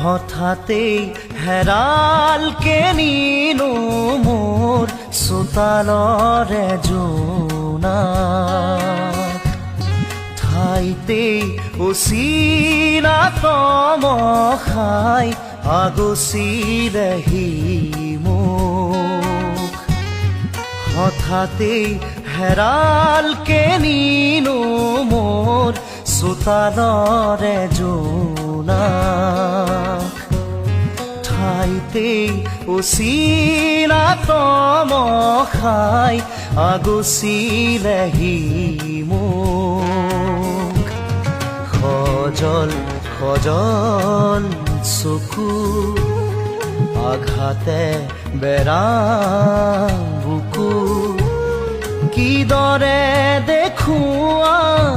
হঠাতেই হেৰালকে নিনো মোৰ চোতালৰে জোনাক ঠাইতেই অচিনা তমসাই আগচিলেহি মোক হঠাতেই হেৰালকে নিনো মোৰ চোতালৰে জোনাক ঠাইতেই অচিনা তমসাই আগচিলেহি মোক সজল সজল চকু আঘাতে বেৰা বুকু কিদৰে দেখুৱাও